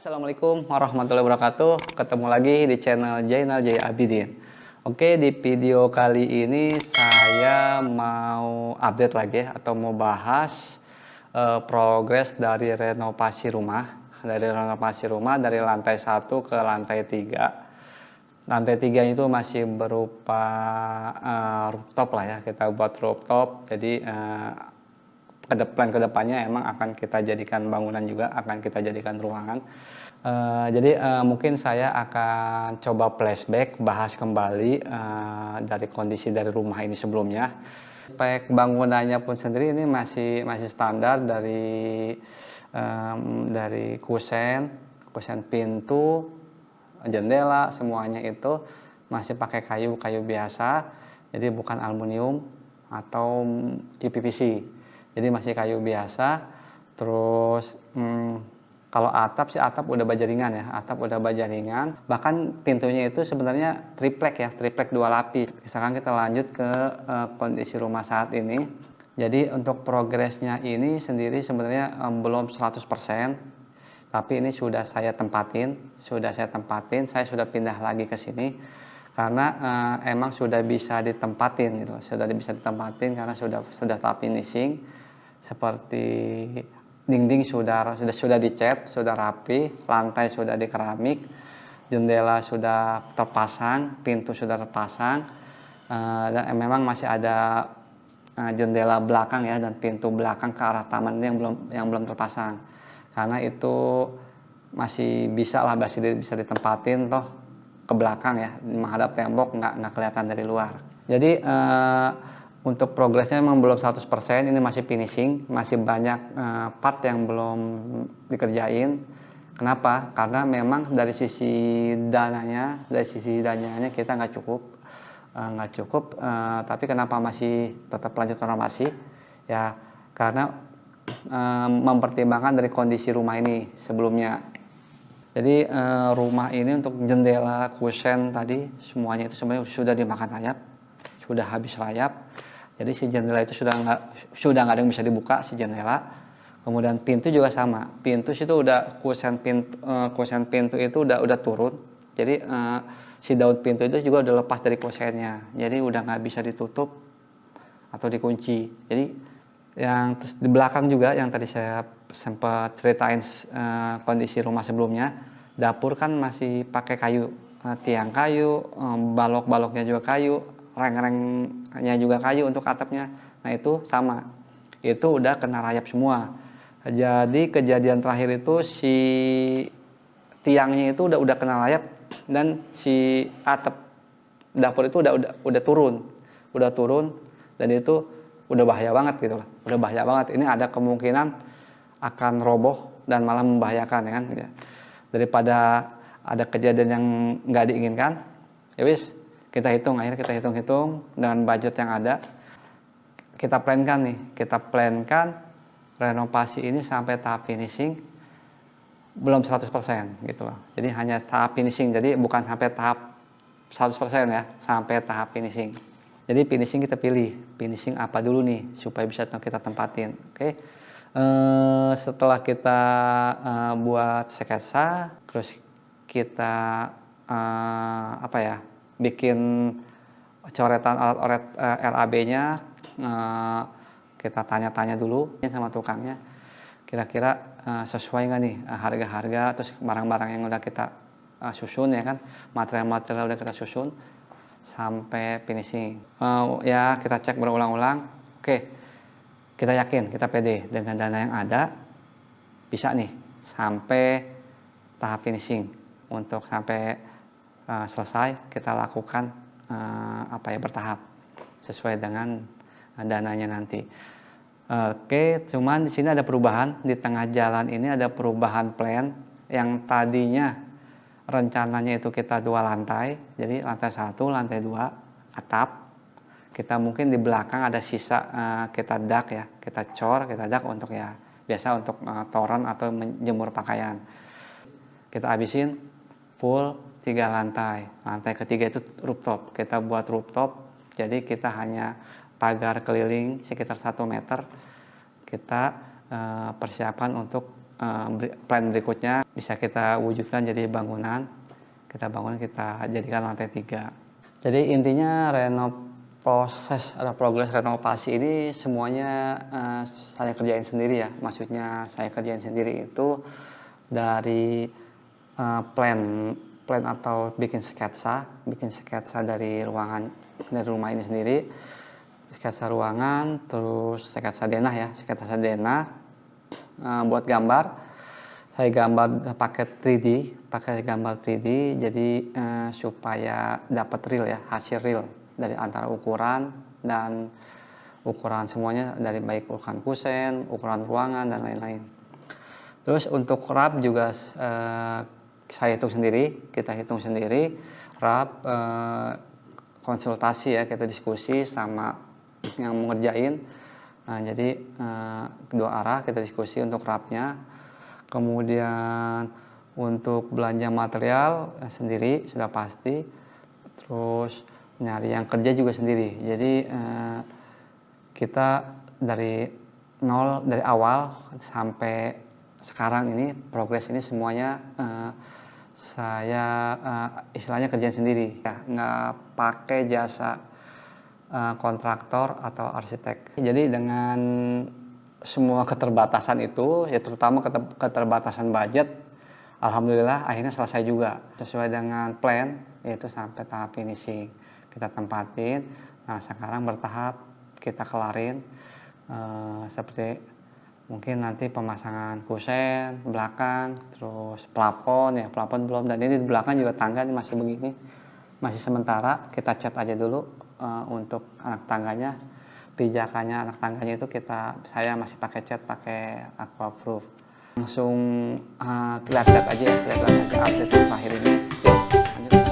Assalamualaikum warahmatullahi wabarakatuh. Ketemu lagi di channel Jainal Jaya Abidin. Oke, di video kali ini saya mau update lagi atau mau bahas progres dari renovasi rumah. Dari lantai 1 ke lantai 3. Lantai 3 itu masih berupa rooftop lah ya. Kita buat rooftop. Jadi plan kedepannya emang akan kita jadikan bangunan juga, akan kita jadikan ruangan. Jadi mungkin saya akan coba flashback, bahas kembali dari kondisi dari rumah ini sebelumnya. Spek bangunannya pun sendiri ini masih standar dari kusen pintu, jendela, semuanya itu masih pakai kayu biasa. Jadi bukan aluminium atau UPVC. Jadi masih kayu biasa. Terus kalau atap udah bajaringan ya, bahkan pintunya itu sebenarnya triplek 2 lapis. Sekarang kita lanjut ke kondisi rumah saat ini. Jadi untuk progresnya ini sendiri sebenarnya belum 100%, tapi ini sudah saya tempatin, saya sudah pindah lagi ke sini karena emang sudah bisa ditempatin gitu, karena sudah tahap finishing. Seperti dinding sudah dicat, sudah rapi, lantai sudah dikeramik, jendela sudah terpasang, pintu sudah terpasang, dan memang masih ada jendela belakang ya dan pintu belakang ke arah taman ini yang belum terpasang. Karena itu masih bisa ditempatin toh ke belakang ya, menghadap tembok, nggak kelihatan dari luar. Jadi untuk progresnya memang belum 100%, ini masih finishing, masih banyak part yang belum dikerjain. Kenapa? Karena memang dari sisi dananya kita nggak cukup. Tapi kenapa masih tetap lanjut renovasi? Ya karena mempertimbangkan dari kondisi rumah ini sebelumnya. Jadi rumah ini untuk jendela, kusen tadi semuanya itu sebenarnya sudah dimakan rayap, sudah habis rayap. Jadi si jendela itu sudah nggak ada yang bisa dibuka si jendela. Kemudian pintu juga sama. Pintu itu udah kusen pintu itu udah turun. Jadi si daun pintu itu juga udah lepas dari kusennya. Jadi udah nggak bisa ditutup atau dikunci. Jadi yang terus di belakang juga yang tadi saya sempat ceritain kondisi rumah sebelumnya, dapur kan masih pakai kayu, tiang kayu, balok-baloknya juga kayu, reng-rengnya juga kayu untuk atapnya. Nah itu sama, itu udah kena rayap semua. Jadi kejadian terakhir itu si tiangnya itu udah kena rayap dan si atap dapur itu udah turun dan itu udah bahaya banget gitu lah. Ini ada kemungkinan akan roboh dan malah membahayakan ya kan. Daripada ada kejadian yang nggak diinginkan, ya wis akhirnya kita hitung dengan budget yang ada. Kita plankan renovasi ini sampai tahap finishing belum 100% gitu loh. Jadi hanya tahap finishing, jadi bukan sampai tahap 100% ya, sampai tahap finishing. Jadi finishing kita pilih, finishing apa dulu nih supaya bisa kita tempatin. Oke. Setelah kita buat sketsa, terus kita bikin coretan alat RAB-nya, kita tanya-tanya dulu sama tukangnya, kira-kira sesuai nggak nih harga-harga, terus barang-barang yang udah kita susun ya kan, material-material udah kita susun sampai finishing. Ya kita cek berulang-ulang. Oke, kita yakin, kita pede dengan dana yang ada bisa nih sampai tahap finishing. Untuk sampai selesai kita lakukan bertahap sesuai dengan dananya nanti. Oke, cuman di sini ada perubahan, di tengah jalan ini ada perubahan plan. Yang tadinya rencananya itu kita 2 lantai, jadi lantai 1, lantai 2 atap. Kita mungkin di belakang ada sisa, kita dak untuk ya biasa untuk toren atau menjemur pakaian. Kita habisin full 3 lantai. Lantai ketiga itu rooftop. Kita buat rooftop, jadi kita hanya pagar keliling sekitar 1 meter. Kita persiapan untuk plan berikutnya bisa kita wujudkan jadi bangunan, kita jadikan lantai 3. Jadi intinya proses atau progres renovasi ini semuanya saya kerjain sendiri ya. Maksudnya saya kerjain sendiri itu dari plan atau bikin sketsa dari rumah ini sendiri, sketsa ruangan, terus sketsa denah buat gambar. Saya gambar pakai gambar 3D, jadi supaya dapat hasil real dari antara ukuran semuanya, dari baik ukuran kusen, ukuran ruangan dan lain-lain. Terus untuk RAP juga kita hitung sendiri RAP, konsultasi ya, kita diskusi sama yang mengerjain. Nah, jadi kedua arah kita diskusi untuk RAP-nya. Kemudian untuk belanja material sendiri sudah pasti. Terus nyari yang kerja juga sendiri. Jadi kita dari awal sampai sekarang ini, progres ini semuanya saya istilahnya kerjain sendiri ya, nggak pakai jasa kontraktor atau arsitek. Jadi dengan semua keterbatasan itu, ya terutama keterbatasan budget, alhamdulillah akhirnya selesai juga sesuai dengan plan, yaitu sampai tahap finishing kita tempatin. Nah, sekarang bertahap kita kelarin, seperti mungkin nanti pemasangan kusen belakang, terus plafon belum, dan ini di belakang juga tangga ini masih begini, masih sementara kita cat aja dulu untuk anak tangganya. Pijakannya anak tangganya itu saya masih pakai cat, pakai aquaproof. Langsung lihat-lihat aja update terakhir ini. Lanjut.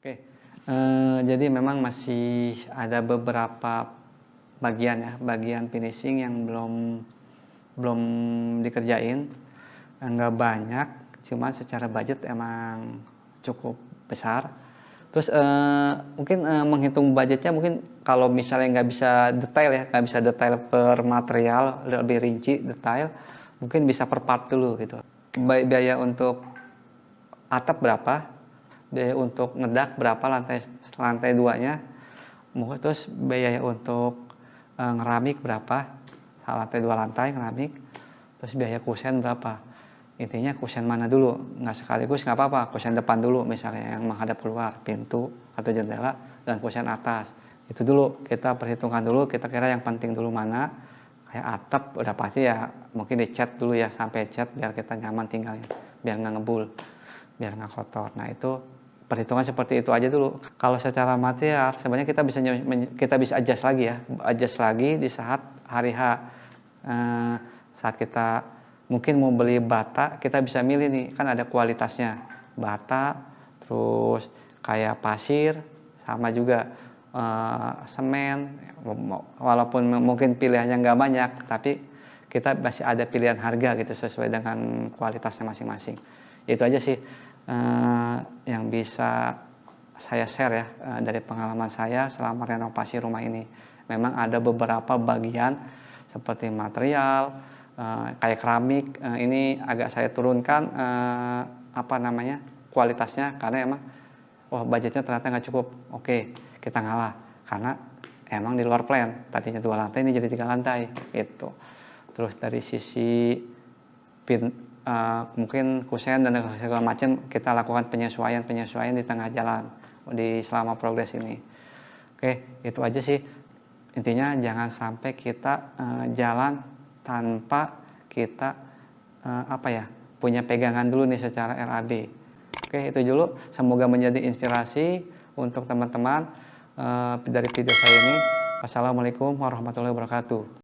Oke, jadi memang masih ada beberapa bagian finishing yang belum dikerjain, nggak banyak, cuma secara budget emang cukup besar. Terus mungkin menghitung budgetnya, mungkin kalau misalnya nggak bisa detail per material, lebih rinci detail, mungkin bisa per part dulu gitu. Biaya untuk atap berapa? Biaya untuk ngedak berapa, lantai 2-nya, terus biaya untuk ngeramik berapa, lantai 2 lantai ngeramik, terus biaya kusen berapa. Intinya kusen mana dulu, nggak sekaligus nggak apa-apa, kusen depan dulu misalnya yang menghadap keluar pintu atau jendela, dan kusen atas itu dulu kita perhitungkan dulu, kita kira yang penting dulu mana. Kayak atap udah pasti ya, mungkin dicat dulu ya, sampai cat biar kita nyaman tinggalnya, biar nggak ngebul, biar nggak kotor. Nah, itu perhitungan seperti itu aja dulu. Kalau secara material sebenarnya kita bisa adjust lagi di saat hari H, saat kita mungkin mau beli bata, kita bisa milih nih, kan ada kualitasnya bata, terus kayak pasir, sama juga semen, walaupun mungkin pilihannya nggak banyak, tapi kita masih ada pilihan harga gitu sesuai dengan kualitasnya masing-masing. Itu aja sih yang bisa saya share ya dari pengalaman saya selama renovasi rumah ini. Memang ada beberapa bagian seperti material, kayak keramik, ini agak saya turunkan kualitasnya karena emang wah budgetnya ternyata nggak cukup. Oke, kita ngalah karena emang di luar plan. Tadinya 2 lantai ini jadi 3 lantai gitu. Terus dari sisi mungkin kusen dan segala macam kita lakukan penyesuaian di tengah jalan selama progres ini. Oke, itu aja sih. Intinya jangan sampai kita jalan tanpa kita punya pegangan dulu nih secara RAB. Oke, itu dulu. Semoga menjadi inspirasi untuk teman-teman dari video saya ini. Wassalamualaikum warahmatullahi wabarakatuh.